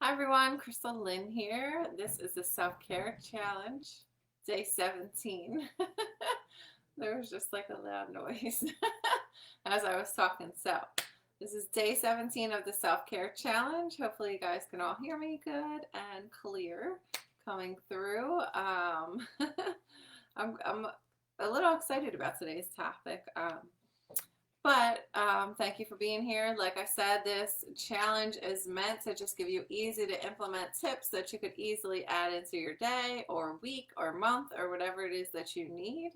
Hi everyone, Crystal Lynn here. This is the Self-Care Challenge, day 17. There was just like a loud noise as I was talking. So, this is day 17 of the Self-Care Challenge. Hopefully you guys can all hear me good and clear coming through. I'm a little excited about today's topic. But thank you for being here. Like I said, this challenge is meant to just give you easy to implement tips that you could easily add into your day or week or month or whatever it is that you need.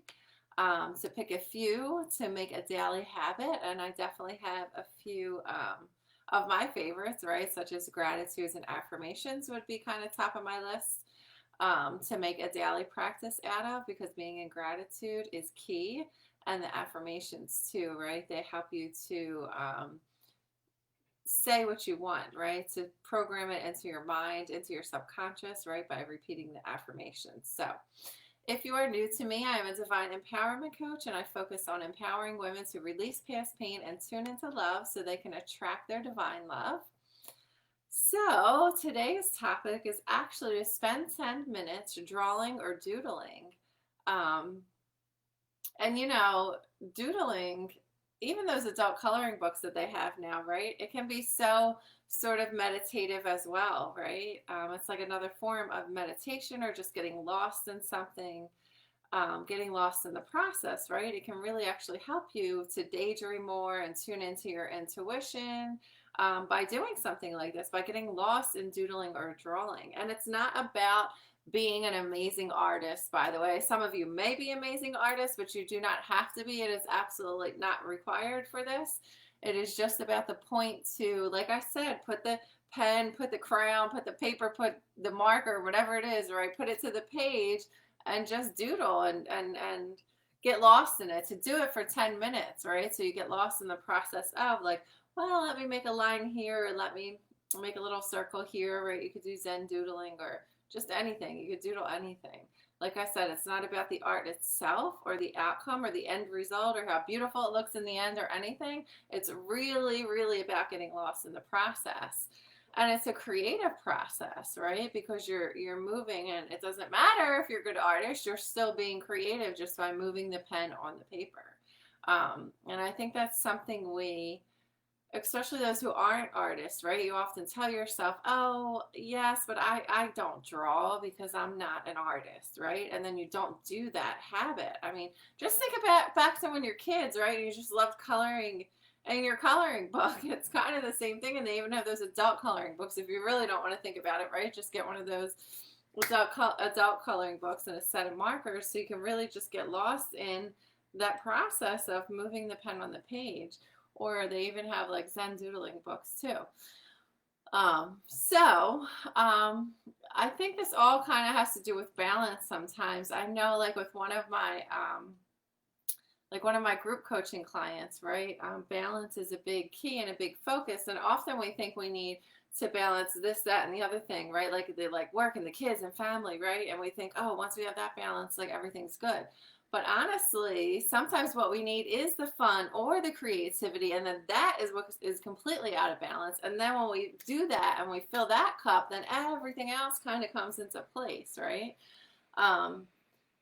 To pick a few to make a daily habit. And I definitely have a few of my favorites, right? Such as gratitudes and affirmations would be kind of top of my list. To make a daily practice out of, because being in gratitude is key, and the affirmations too, right? They help you to say what you want, right? To program it into your mind, into your subconscious, right? By repeating the affirmations. So if you are new to me, I am a divine empowerment coach, and I focus on empowering women to release past pain and tune into love so they can attract their divine love. So today's topic is actually to spend 10 minutes drawing or doodling. Um, and doodling, even those adult coloring books that they have now, right? It can be so sort of meditative as well, right? It's like another form of meditation or just getting lost in something, getting lost in the process, right? It can really actually help you to daydream more and tune into your intuition by doing something like this, by getting lost in doodling or drawing. And it's not about being an amazing artist, by the way. Some of you may be amazing artists, but you do not have to be. It is absolutely not required for this. It is just about the point to, like I said, put the pen, put the crayon, put the paper, put the marker, whatever it is, right? Put it to the page and just doodle and get lost in it. To do it for 10 minutes, right? So you get lost in the process of like, well, let me make a line here, and let me make a little circle here, right? You could do Zen doodling or just anything. You could doodle anything. Like I said, it's not about the art itself or the outcome or the end result or how beautiful it looks in the end or anything. It's really, really about getting lost in the process. And it's a creative process, right? Because you're moving, and it doesn't matter if you're a good artist, you're still being creative just by moving the pen on the paper. And I think that's something especially those who aren't artists, right? You often tell yourself, oh, yes, but I don't draw because I'm not an artist, right? And then you don't do that habit. I mean, just think about back to when you're kids, right? You just loved coloring in your coloring book. It's kind of the same thing. And they even have those adult coloring books if you really don't want to think about it, right? Just get one of those adult coloring books and a set of markers so you can really just get lost in that process of moving the pen on the page. Or they even have like Zen doodling books too. I think this all kind of has to do with balance sometimes. I know like with one of my group coaching clients, right? Balance is a big key and a big focus. And often we think we need to balance this, that, and the other thing, right? Like they like work and the kids and family, right? And we think, oh, once we have that balance, like everything's good. But honestly, sometimes what we need is the fun or the creativity, and then that is what is completely out of balance. And then when we do that and we fill that cup, then everything else kind of comes into place, right? Um,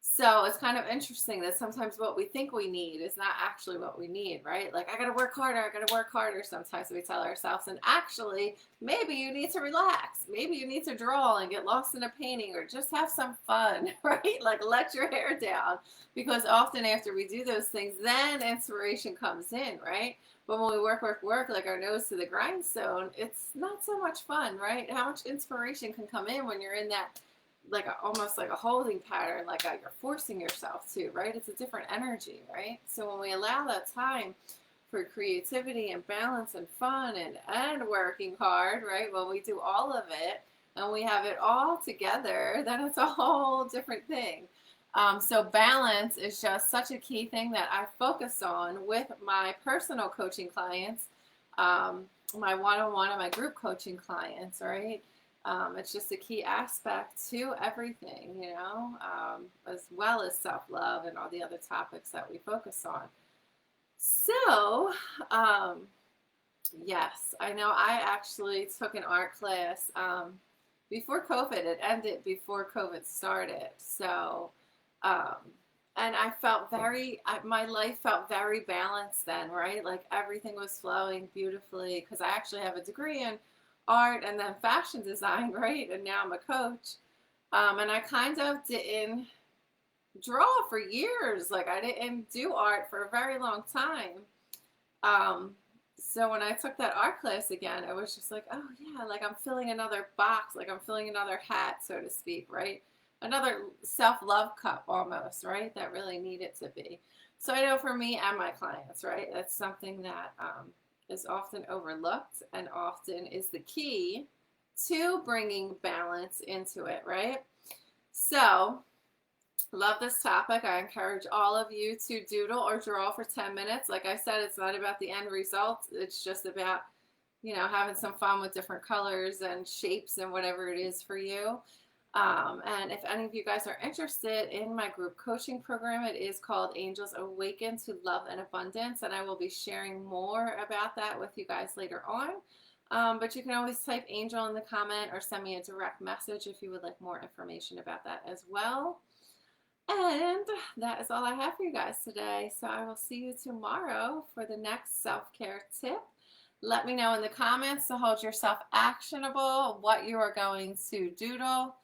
so it's kind of interesting that sometimes what we think we need is not actually what we need, right? Like, I got to work harder, I got to work harder, sometimes we tell ourselves. And actually, maybe you need to relax. Maybe you need to draw and get lost in a painting or just have some fun, right? Like, let your hair down. Because often after we do those things, then inspiration comes in, right? But when we work, like our nose to the grindstone, it's not so much fun, right? How much inspiration can come in when you're in that almost like a holding pattern, you're forcing yourself to, right? It's a different energy, right? So when we allow that time for creativity and balance and fun and working hard, right? When we do all of it and we have it all together, then it's a whole different thing. So balance is just such a key thing that I focus on with my personal coaching clients, my one-on-one and my group coaching clients, right? It's just a key aspect to everything, as well as self-love and all the other topics that we focus on. So, um, I think this all kind of has to do with balance sometimes. I know like with one of my group coaching clients, right? Balance is a big key and a big focus. And often we think we need to balance this, that, and the other thing, right? Like they like work and the kids and family, right? And we think, oh, once we have that balance, like everything's good. But honestly, sometimes what we think we need is the fun or the creativity, and then that is what is completely out of balance. And then when we do that habit and we fill that cup, then everything else kind of comes into place, right? Yes, I know. I actually took an art class before COVID. It ended before COVID started. So, um, and I felt my life felt very balanced then, right? Like everything was flowing beautifully because I actually have a degree in art and then fashion design, right? And now I'm a coach. And I kind of didn't draw for years. Like I didn't do art for a very long time. Um, so when I took that art class again, it was just like, oh yeah, like I'm filling another box, like I'm filling another hat, so to speak, right? Another self-love cup almost, right? That really needed to be. So I know for me and my clients, right? That's something that is often overlooked and often is the key to bringing balance into it, right? So love this topic. I encourage all of you to doodle or draw for 10 minutes. Like I said, it's not about the end result. It's just about, having some fun with different colors and shapes and whatever it is for you. And if any of you guys are interested in my group coaching program, it is called Angels Awaken to Love and Abundance. And I will be sharing more about that with you guys later on. But you can always type angel in the comment or send me a direct message if you would like more information about that as well. And that is all I have for you guys today. So I will see you tomorrow for the next self-care tip. Let me know in the comments to hold yourself actionable what you are going to doodle,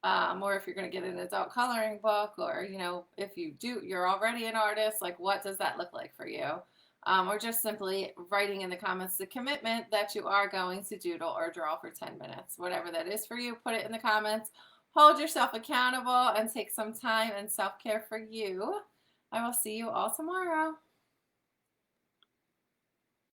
or if you're going to get an adult coloring book, or if you're already an artist, like what does that look like for you? Or just simply writing in the comments the commitment that you are going to doodle or draw for 10 minutes. Whatever that is for you, put it in the comments. Hold yourself accountable and take some time and self-care for you. I will see you all tomorrow.